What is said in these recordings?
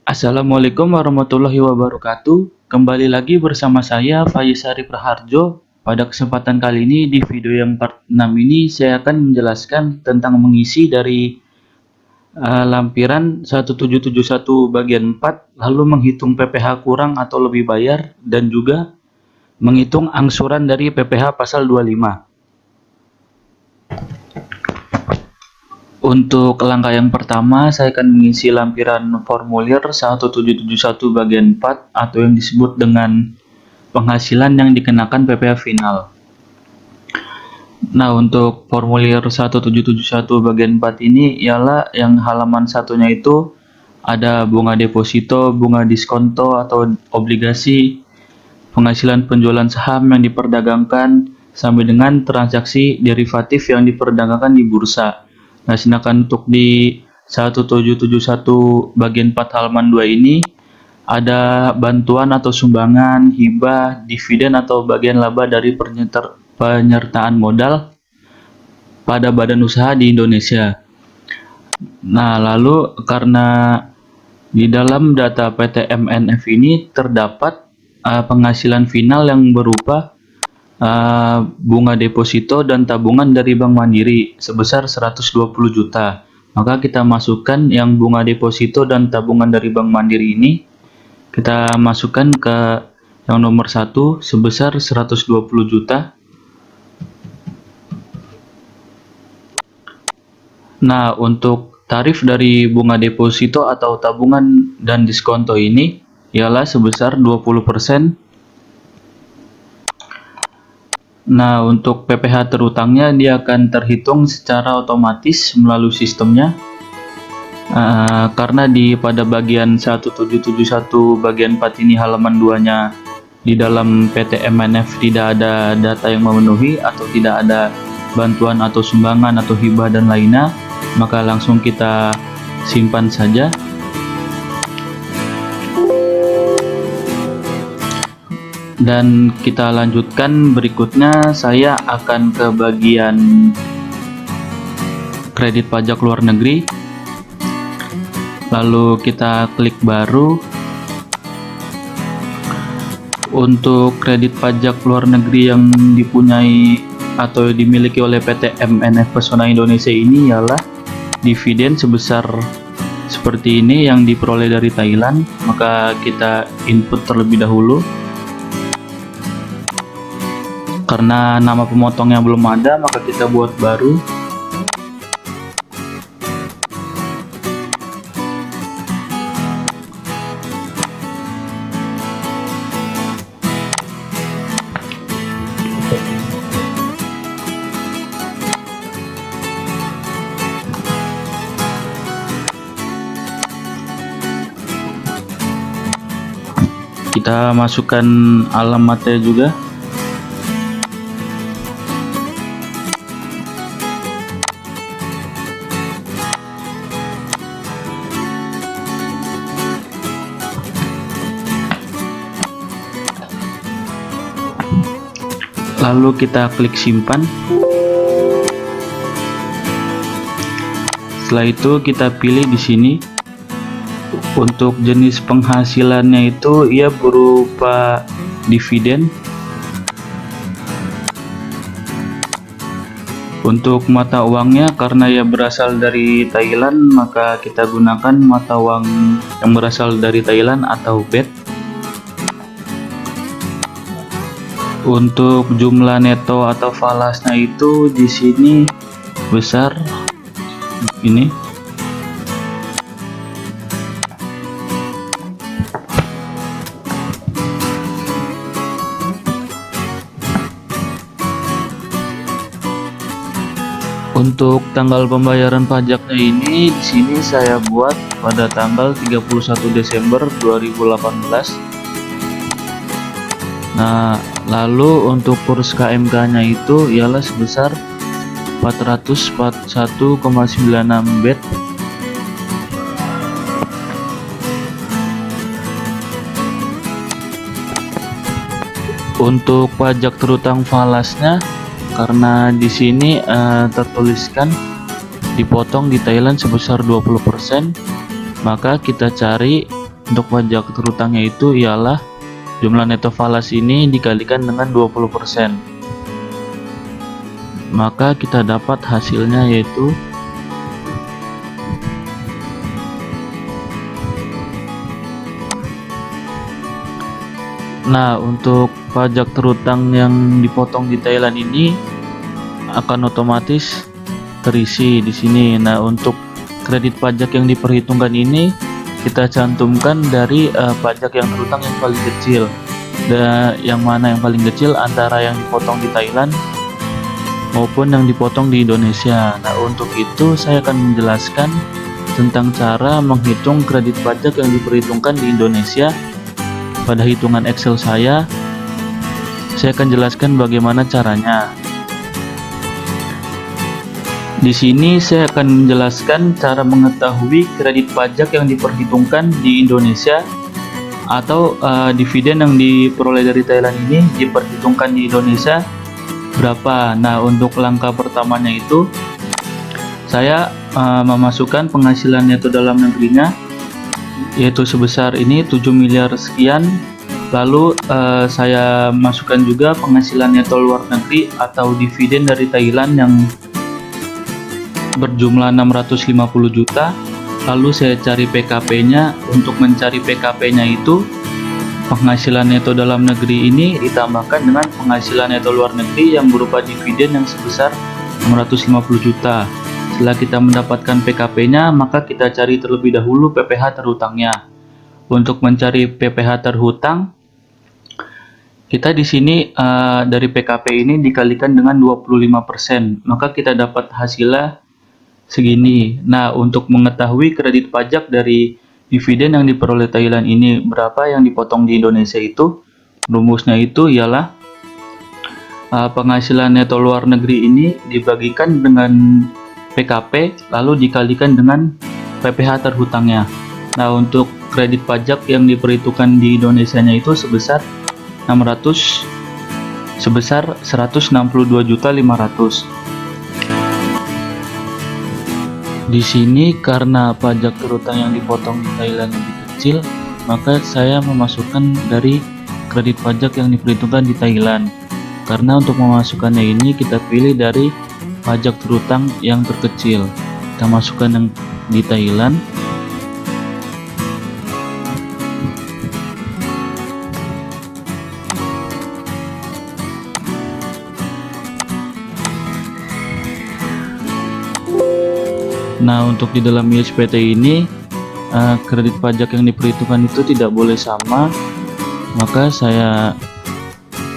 Assalamualaikum warahmatullahi wabarakatuh. Kembali lagi bersama saya Faisari Praharjo. Pada kesempatan kali ini di video yang part 6 ini saya akan menjelaskan tentang mengisi dari lampiran 1771 bagian 4, lalu menghitung PPh kurang atau lebih bayar, dan juga menghitung angsuran dari PPh pasal 25. Untuk langkah yang pertama, saya akan mengisi lampiran formulir 1771 bagian 4 atau yang disebut dengan penghasilan yang dikenakan PPh final. Nah, untuk formulir 1771 bagian 4 ini ialah yang halaman satunya itu ada bunga deposito, bunga diskonto atau obligasi, penghasilan penjualan saham yang diperdagangkan, sampai dengan transaksi derivatif yang diperdagangkan di bursa. Nah, sedangkan untuk di 1771 bagian 4 halaman 2 ini ada bantuan atau sumbangan, hibah, dividen atau bagian laba dari penyertaan modal pada badan usaha di Indonesia. Nah, lalu karena di dalam data PT MNF ini terdapat penghasilan final yang berupa bunga deposito dan tabungan dari Bank Mandiri sebesar 120 juta. Maka kita masukkan yang bunga deposito dan tabungan dari Bank Mandiri ini, kita masukkan ke yang nomor 1 sebesar 120 juta. Nah, untuk tarif dari bunga deposito atau tabungan dan diskonto ini ialah sebesar 20%. Nah, untuk PPh terutangnya dia akan terhitung secara otomatis melalui sistemnya, karena pada bagian 1771 bagian 4 ini halaman 2-nya di dalam PT MNF tidak ada data yang memenuhi atau tidak ada bantuan atau sumbangan atau hibah dan lainnya, maka langsung kita simpan saja. Dan kita lanjutkan berikutnya, saya akan ke bagian kredit pajak luar negeri. Lalu kita klik baru. Untuk kredit pajak luar negeri yang dipunyai atau dimiliki oleh PT MNF Pesona Indonesia ini ialah dividen sebesar seperti ini yang diperoleh dari Thailand. Maka kita input terlebih dahulu. Karena nama pemotongnya belum ada, maka kita buat baru. Kita masukkan alamatnya juga. Lalu kita klik simpan. Setelah itu kita pilih di sini. Untuk jenis penghasilannya itu ia berupa dividen. Untuk mata uangnya, karena ia berasal dari Thailand, maka kita gunakan mata uang yang berasal dari Thailand atau baht. Untuk jumlah neto atau falasnya itu di sini besar ini. Untuk tanggal pembayaran pajaknya ini di sini saya buat pada tanggal 31 Desember 2018. Nah, lalu untuk kurs KMK-nya itu ialah sebesar 441,96 baht. Untuk pajak terutang falasnya, karena di sini tertuliskan dipotong di Thailand sebesar 20%, maka kita cari untuk pajak terhutangnya itu ialah jumlah neto falas ini dikalikan dengan 20%. Maka kita dapat hasilnya yaitu Nah, untuk pajak terhutang yang dipotong di Thailand ini akan otomatis terisi di sini. Nah, untuk kredit pajak yang diperhitungkan ini kita cantumkan dari pajak yang terhutang yang paling kecil. Dan yang mana yang paling kecil antara yang dipotong di Thailand maupun yang dipotong di Indonesia. Nah, untuk itu saya akan menjelaskan tentang cara menghitung kredit pajak yang diperhitungkan di Indonesia. Pada hitungan Excel saya akan jelaskan bagaimana caranya. Di sini saya akan menjelaskan cara mengetahui kredit pajak yang diperhitungkan di Indonesia atau dividen yang diperoleh dari Thailand ini diperhitungkan di Indonesia berapa. Nah, untuk langkah pertamanya itu saya memasukkan penghasilan neto dalam negerinya, yaitu sebesar ini 7 miliar sekian. Lalu saya masukkan juga penghasilan neto luar negeri atau dividen dari Thailand yang berjumlah 650 juta. Lalu saya cari PKP-nya. Untuk mencari PKP-nya itu penghasilan neto dalam negeri ini ditambahkan dengan penghasilan neto luar negeri yang berupa dividen yang sebesar 650 juta. Setelah kita mendapatkan PKP-nya, maka kita cari terlebih dahulu PPh terhutangnya. Untuk mencari PPh terhutang, kita di sini dari PKP ini dikalikan dengan 25%, maka kita dapat hasilnya segini. Nah, untuk mengetahui kredit pajak dari dividen yang diperoleh Thailand ini berapa yang dipotong di Indonesia itu, rumusnya itu ialah penghasilan neto luar negeri ini dibagikan dengan PKP lalu dikalikan dengan PPh terhutangnya. Nah, untuk kredit pajak yang diperhitungkan di Indonesianya itu sebesar 162.500. Di sini karena pajak terhutang yang dipotong di Thailand lebih kecil, maka saya memasukkan dari kredit pajak yang diperhitungkan di Thailand. Karena untuk memasukkannya ini kita pilih dari pajak terhutang yang terkecil. Kita masukkan yang di Thailand. Nah, untuk di dalam ISPT ini kredit pajak yang diperhitungkan itu tidak boleh sama, maka saya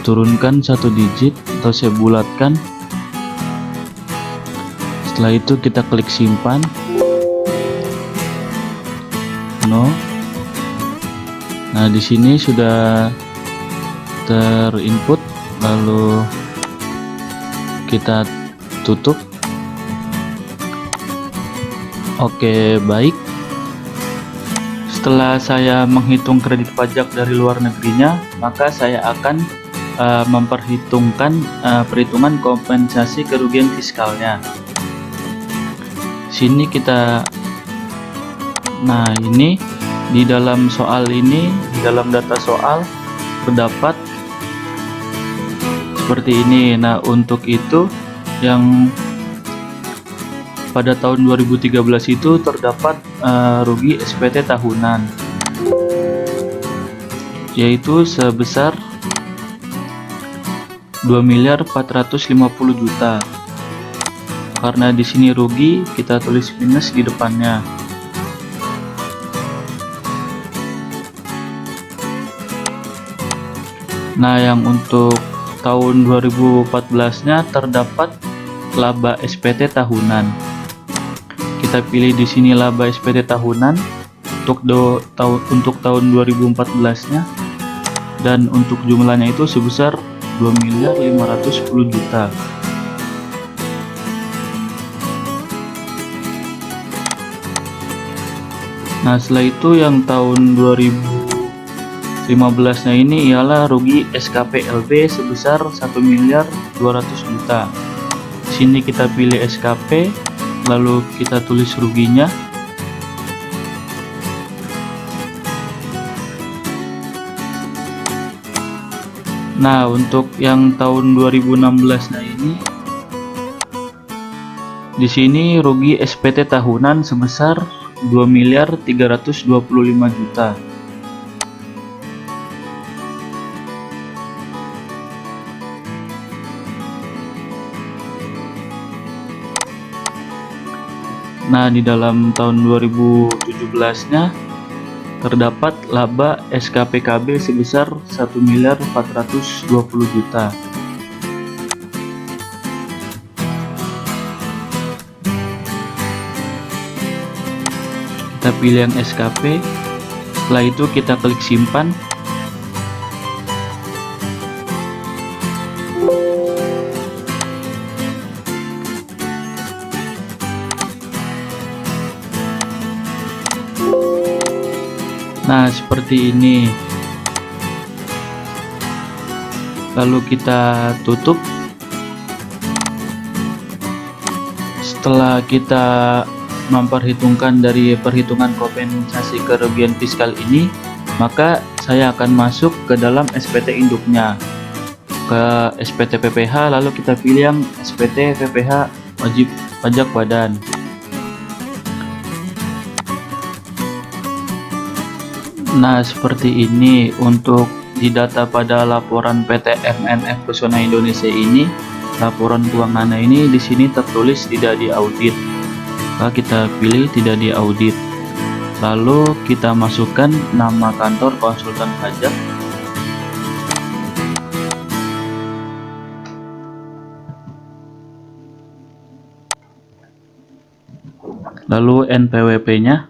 turunkan satu digit atau saya bulatkan. Setelah itu kita klik simpan. No. Nah, di sini sudah terinput, lalu kita tutup. Oke, baik. Setelah saya menghitung kredit pajak dari luar negerinya, maka saya akan memperhitungkan perhitungan kompensasi kerugian fiskalnya. Sini kita, nah ini di dalam soal ini, di dalam data soal terdapat seperti ini. Nah, untuk itu yang pada tahun 2013 itu terdapat rugi SPT tahunan, yaitu sebesar 2.450 juta. Karena di sini rugi, kita tulis minus di depannya. Nah, yang untuk tahun 2014-nya terdapat laba SPT tahunan. Kita pilih di sini laba SPT tahunan untuk tahun 2014-nya, dan untuk jumlahnya itu sebesar 2.510 juta. Nah, setelah itu yang tahun 2015-nya ini ialah rugi SKP LB sebesar 1.200.000.000. Sini kita pilih SKP, lalu kita tulis ruginya. Nah, untuk yang tahun 2016-nya ini, di sini rugi SPT tahunan sebesar 2.325.000.000. Nah, di dalam tahun 2017-nya terdapat laba SKPKB sebesar 1.420.000.000. Kita pilih yang SKP, setelah itu kita klik simpan. Nah, seperti ini. Lalu kita tutup. Setelah kita memperhitungkan dari perhitungan kompensasi kerugian fiskal ini, maka saya akan masuk ke dalam SPT induknya, ke SPT PPH, lalu kita pilih yang SPT PPH wajib pajak badan. Nah, seperti ini untuk di data pada laporan PT MNF Pesona Indonesia ini, laporan keuangannya ini di sini tertulis tidak diaudit. Maka kita pilih tidak diaudit. Lalu kita masukkan nama kantor konsultan pajak. Lalu NPWP-nya.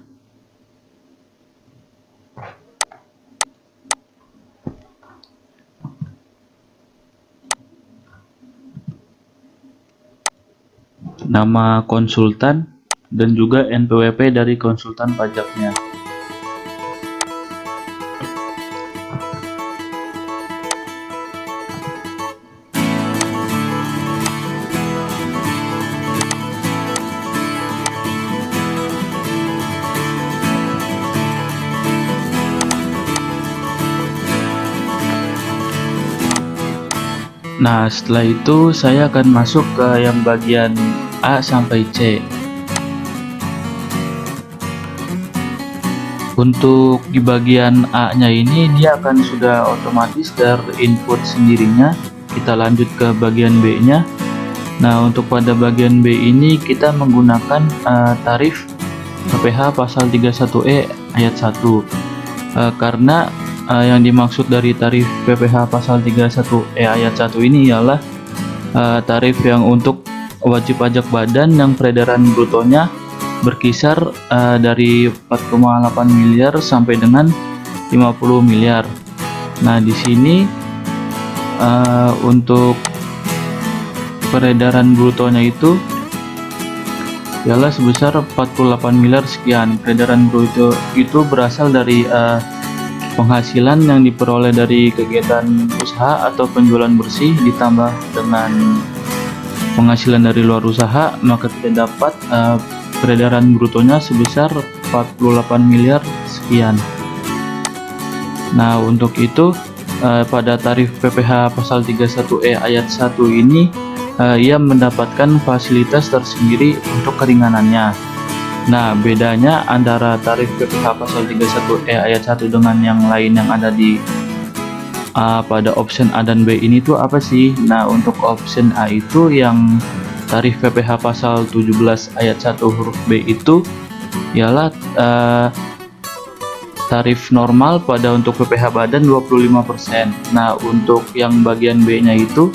Nama konsultan dan juga NPWP dari konsultan pajaknya. Nah, setelah itu saya akan masuk ke yang bagian A sampai C. Untuk di bagian A-nya ini dia akan sudah otomatis input sendirinya. Kita lanjut ke bagian B-nya. Nah, untuk pada bagian B ini kita menggunakan tarif PPh pasal 31E ayat 1. Karena yang dimaksud dari tarif PPh pasal 31E ayat 1 ini ialah tarif yang untuk wajib pajak badan yang peredaran brutonya berkisar dari 4,8 miliar sampai dengan 50 miliar. Nah, di sini untuk peredaran brutonya itu ialah sebesar 48 miliar sekian. Peredaran bruto itu berasal dari penghasilan yang diperoleh dari kegiatan usaha atau penjualan bersih ditambah dengan penghasilan dari luar usaha, maka kita dapat peredaran brutonya sebesar 48 miliar sekian. Nah, untuk itu pada tarif PPh pasal 31E ayat 1 ini ia mendapatkan fasilitas tersendiri untuk keringanannya. Nah, bedanya antara tarif PPh pasal 31E ayat 1 dengan yang lain yang ada di pada option A dan B ini tuh apa sih? Nah, untuk option A itu yang tarif PPh pasal 17 ayat 1 huruf B itu ialah tarif normal pada untuk PPh badan 25%. Nah, untuk yang bagian B-nya itu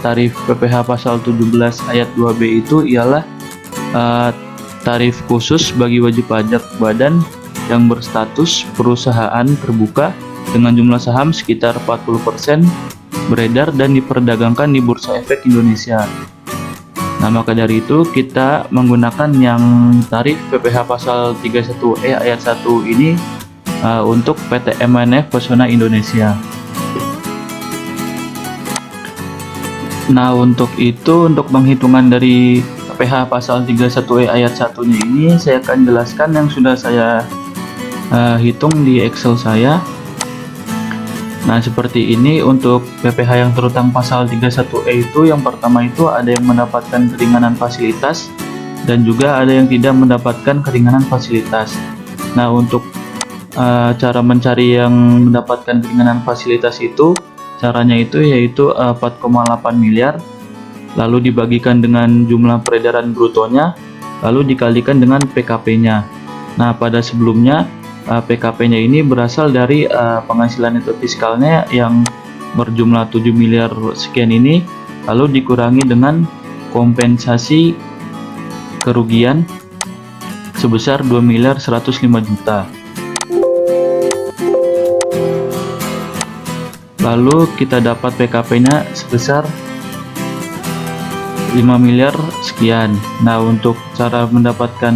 tarif PPh pasal 17 ayat 2B itu ialah tarif khusus bagi wajib pajak badan yang berstatus perusahaan terbuka dengan jumlah saham sekitar 40% beredar dan diperdagangkan di Bursa Efek Indonesia. Nah, maka dari itu kita menggunakan yang tarif PPh pasal 31E ayat 1 ini untuk PT MNF Pesona Indonesia. Nah, untuk itu, untuk penghitungan dari PPh pasal 31E ayat 1-nya ini saya akan jelaskan yang sudah saya hitung di Excel saya. Nah, seperti ini untuk PPh yang terutang pasal 31E itu, yang pertama itu ada yang mendapatkan keringanan fasilitas dan juga ada yang tidak mendapatkan keringanan fasilitas. Nah, untuk cara mencari yang mendapatkan keringanan fasilitas itu, caranya itu yaitu 4,8 miliar, lalu dibagikan dengan jumlah peredaran brutonya, lalu dikalikan dengan PKP-nya. Nah, pada sebelumnya PKP-nya ini berasal dari penghasilan neto fiskalnya yang berjumlah 7 miliar sekian ini, lalu dikurangi dengan kompensasi kerugian sebesar 2 miliar 105 juta. Lalu kita dapat PKP-nya sebesar 5 miliar sekian. Nah, untuk cara mendapatkan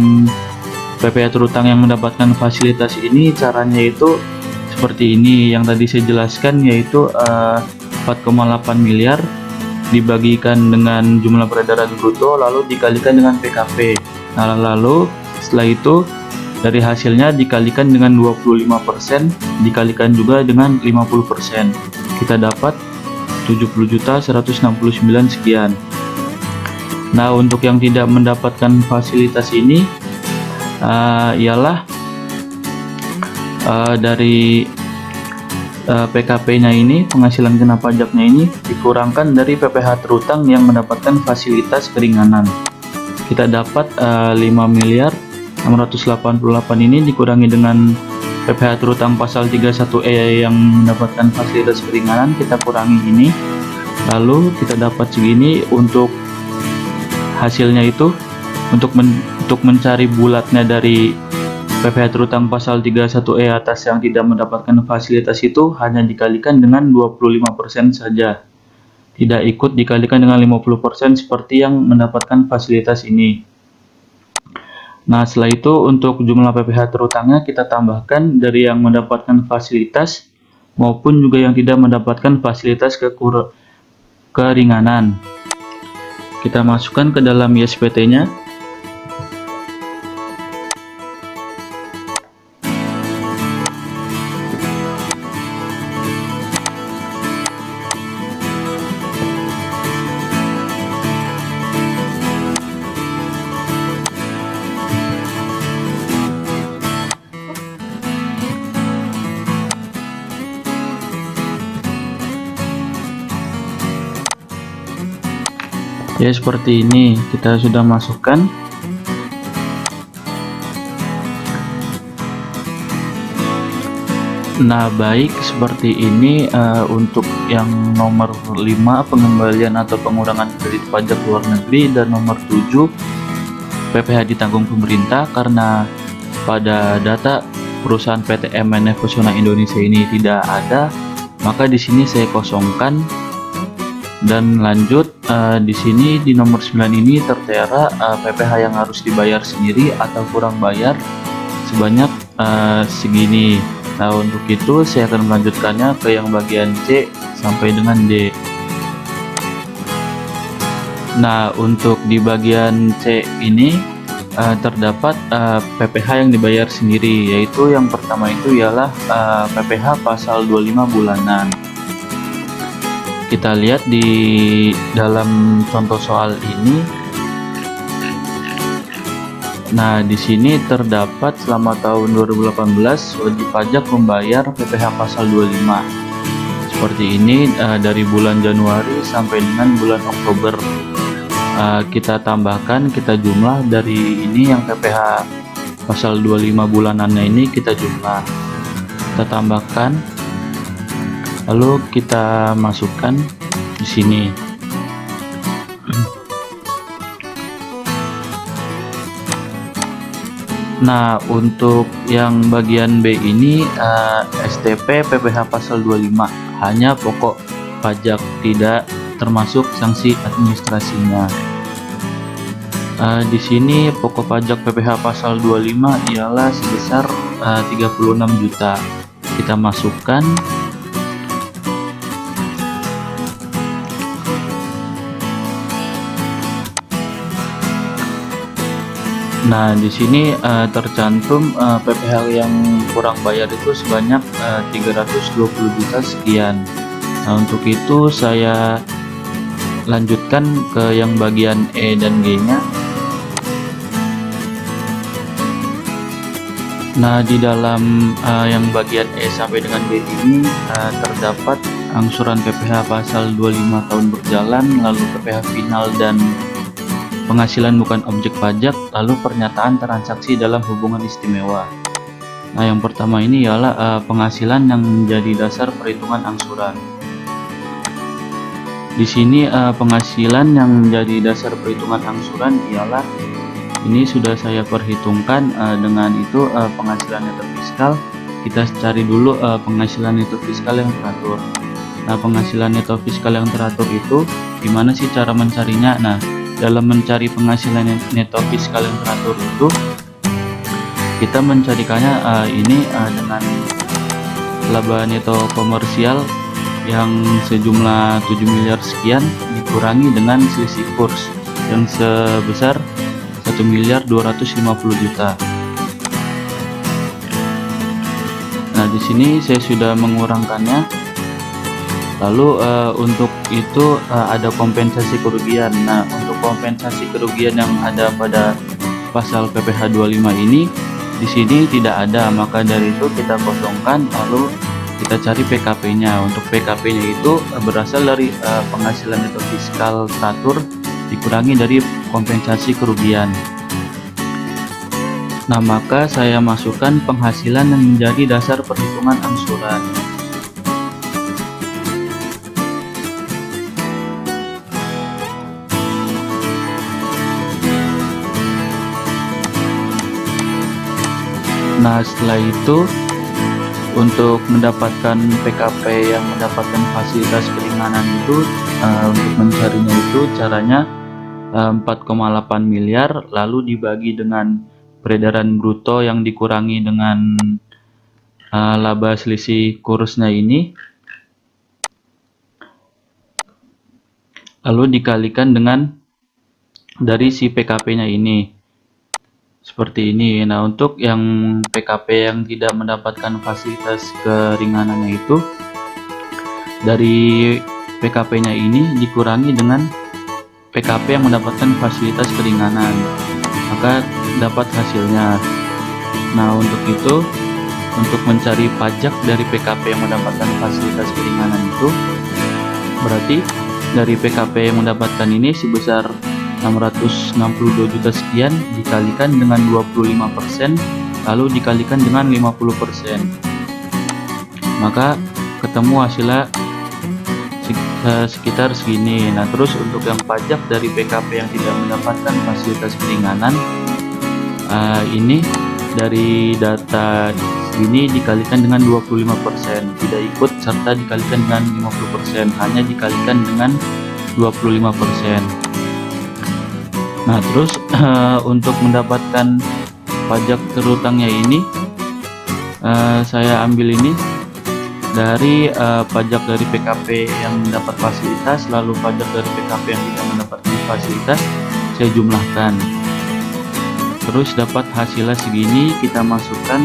PPh terutang yang mendapatkan fasilitas ini, caranya itu seperti ini yang tadi saya jelaskan, yaitu 4,8 miliar dibagikan dengan jumlah peredaran bruto lalu dikalikan dengan PKP. Nah, lalu setelah itu dari hasilnya dikalikan dengan 25%, dikalikan juga dengan 50%. Kita dapat 70.169 sekian. Nah, untuk yang tidak mendapatkan fasilitas ini ialah dari PKP-nya ini, penghasilan kena pajaknya ini dikurangkan dari PPh terutang yang mendapatkan fasilitas keringanan. Kita dapat 5 miliar 688 ini dikurangi dengan PPh terutang pasal 31E yang mendapatkan fasilitas keringanan, kita kurangi ini, lalu kita dapat segini. Untuk hasilnya itu, untuk mencari bulatnya dari PPh terutang pasal 31E atas yang tidak mendapatkan fasilitas itu hanya dikalikan dengan 25% saja, tidak ikut dikalikan dengan 50% seperti yang mendapatkan fasilitas ini. Nah, setelah itu untuk jumlah PPh terutangnya kita tambahkan dari yang mendapatkan fasilitas maupun juga yang tidak mendapatkan fasilitas keringanan. Kita masukkan ke dalam ISPT-nya. Ya, seperti ini kita sudah masukkan. Nah, baik, seperti ini untuk yang nomor 5, pengembalian atau pengurangan kredit pajak luar negeri, dan nomor 7, PPh ditanggung pemerintah. Karena pada data perusahaan PT MNF Pesona Indonesia ini tidak ada, maka di sini saya kosongkan. Dan lanjut, di sini di nomor 9 ini tertera PPh yang harus dibayar sendiri atau kurang bayar sebanyak segini. Nah, untuk itu saya akan melanjutkannya ke yang bagian C sampai dengan D. Nah, untuk di bagian C ini terdapat PPh yang dibayar sendiri, yaitu yang pertama itu ialah PPh pasal 25 bulanan. Kita lihat di dalam contoh soal ini. Nah, di sini terdapat selama tahun 2018 wajib pajak membayar PPh pasal 25. Seperti ini dari bulan Januari sampai dengan bulan Oktober. Kita tambahkan, kita jumlah dari ini yang PPh pasal 25 bulanannya ini kita jumlah. Kita tambahkan, lalu kita masukkan di sini. Nah, untuk yang bagian B ini STP PPh pasal 25 hanya pokok pajak, tidak termasuk sanksi administrasinya. Di sini pokok pajak PPh pasal 25 ialah sebesar 36 juta. Kita masukkan. Nah, di sini tercantum PPh yang kurang bayar itu sebanyak 320 juta sekian. Nah, untuk itu saya lanjutkan ke yang bagian E dan G-nya. Nah, di dalam yang bagian E sampai dengan G ini terdapat angsuran PPh pasal 25 tahun berjalan, lalu PPh final dan penghasilan bukan objek pajak, lalu pernyataan transaksi dalam hubungan istimewa. Nah, yang pertama ini ialah penghasilan yang menjadi dasar perhitungan angsuran. Di sini penghasilan yang menjadi dasar perhitungan angsuran ialah ini sudah saya perhitungkan dengan itu penghasilan neto fiskal. Kita cari dulu penghasilan neto fiskal yang teratur. Nah, penghasilan neto fiskal yang teratur itu gimana sih cara mencarinya? Nah, dalam mencari penghasilan neto fiskal yang teratur itu kita mencarikannya dengan laba neto komersial yang sejumlah 7 miliar sekian dikurangi dengan selisih kurs yang sebesar 1 miliar 250 juta. Nah, di sini saya sudah mengurangkannya. Lalu untuk itu ada kompensasi kerugian. Nah, untuk kompensasi kerugian yang ada pada pasal PPh 25 ini di sini tidak ada, maka dari itu kita kosongkan lalu kita cari PKP-nya. Untuk PKP-nya itu berasal dari penghasilan neto fiskal teratur dikurangi dari kompensasi kerugian. Nah, maka saya masukkan penghasilan yang menjadi dasar perhitungan angsuran. Nah, setelah itu untuk mendapatkan PKP yang mendapatkan fasilitas keringanan itu untuk mencarinya itu caranya 4,8 miliar lalu dibagi dengan peredaran bruto yang dikurangi dengan laba selisih kursnya ini, lalu dikalikan dengan dari si PKP-nya ini. Seperti ini. Nah, untuk yang PKP yang tidak mendapatkan fasilitas keringanannya itu dari PKP-nya ini dikurangi dengan PKP yang mendapatkan fasilitas keringanan, maka dapat hasilnya. Nah, untuk itu untuk mencari pajak dari PKP yang mendapatkan fasilitas keringanan itu berarti dari PKP yang mendapatkan ini sebesar 662 juta sekian dikalikan dengan 25% lalu dikalikan dengan 50%, maka ketemu hasilnya sekitar segini. Nah, terus untuk yang pajak dari PKP yang tidak mendapatkan fasilitas keringanan ini dari data ini dikalikan dengan 25%, tidak ikut serta dikalikan dengan 50%, hanya dikalikan dengan 25%. Nah, terus untuk mendapatkan pajak terutangnya ini saya ambil ini dari pajak dari PKP yang mendapat fasilitas lalu pajak dari PKP yang tidak mendapatkan fasilitas saya jumlahkan, terus dapat hasilnya segini. Kita masukkan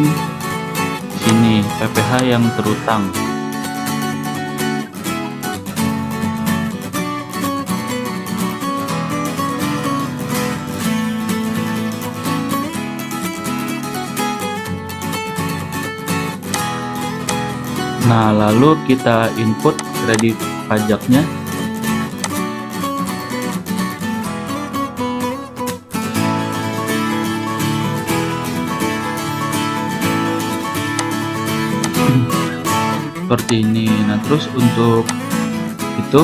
sini PPh yang terutang. Nah, lalu kita input kredit pajaknya. Seperti ini. Nah, terus untuk itu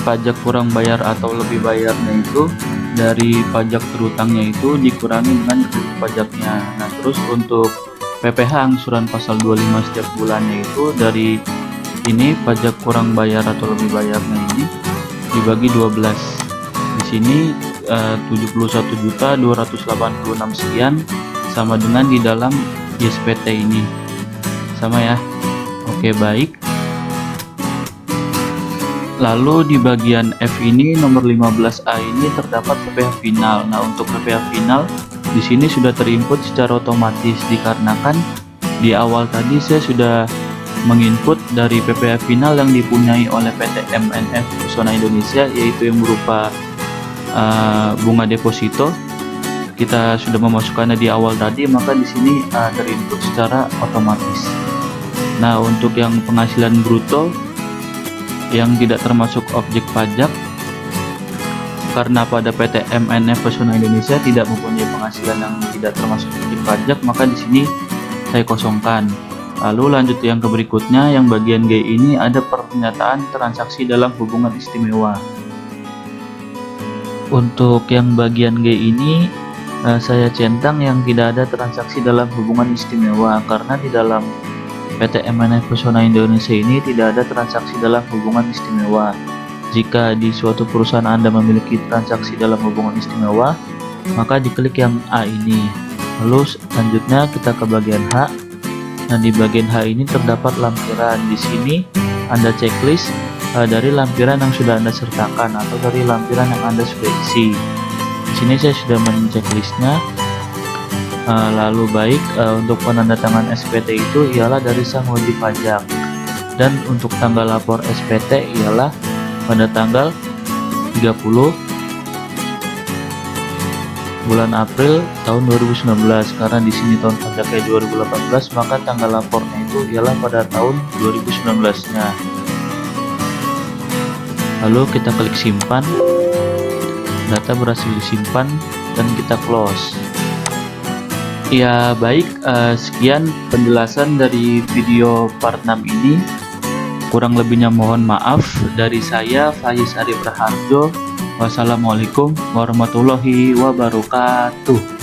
pajak kurang bayar atau lebih bayarnya itu dari pajak terutangnya itu dikurangi dengan kredit pajaknya. Nah, terus untuk PPh angsuran pasal 25 setiap bulannya itu dari ini pajak kurang bayar atau lebih bayarnya ini dibagi 12. Di sini 71.286 sekian sama dengan di dalam ISPT ini. Sama ya. Oke, baik. Lalu di bagian F ini nomor 15A ini terdapat PPh final. Nah, untuk PPh final di sini sudah terinput secara otomatis dikarenakan di awal tadi saya sudah menginput dari PPh final yang dipunyai oleh PT MNF Pesona Indonesia, yaitu yang berupa bunga deposito. Kita sudah memasukkannya di awal tadi, maka di sini terinput secara otomatis. Nah, untuk yang penghasilan bruto yang tidak termasuk objek pajak, karena pada PT MNF Pesona Indonesia tidak mempunyai penghasilan yang tidak termasuk objek pajak, maka di sini saya kosongkan. Lalu lanjut yang ke berikutnya, yang bagian G ini ada pernyataan transaksi dalam hubungan istimewa. Untuk yang bagian G ini saya centang yang tidak ada transaksi dalam hubungan istimewa, karena di dalam PT MNF Pesona Indonesia ini tidak ada transaksi dalam hubungan istimewa. Jika di suatu perusahaan Anda memiliki transaksi dalam hubungan istimewa, maka diklik yang A ini. Lalu selanjutnya kita ke bagian H. Nah, di bagian H ini terdapat lampiran. Di sini Anda checklist dari lampiran yang sudah Anda sertakan atau dari lampiran yang Anda sudah isi. Di sini saya sudah men-checklistnya. Lalu baik, untuk penandatangan SPT itu ialah dari sang wajib pajak, dan untuk tanggal lapor SPT ialah pada tanggal 30 bulan April tahun 2019. Karena di sini tahun pajaknya 2018, maka tanggal lapornya itu ialah pada tahun 2019-nya. Lalu kita klik simpan, data berhasil disimpan, dan kita close. Ya baik, sekian penjelasan dari video part 6 ini. Kurang lebihnya mohon maaf. Dari saya, Faiz Arif Raharjo. Wassalamualaikum warahmatullahi wabarakatuh.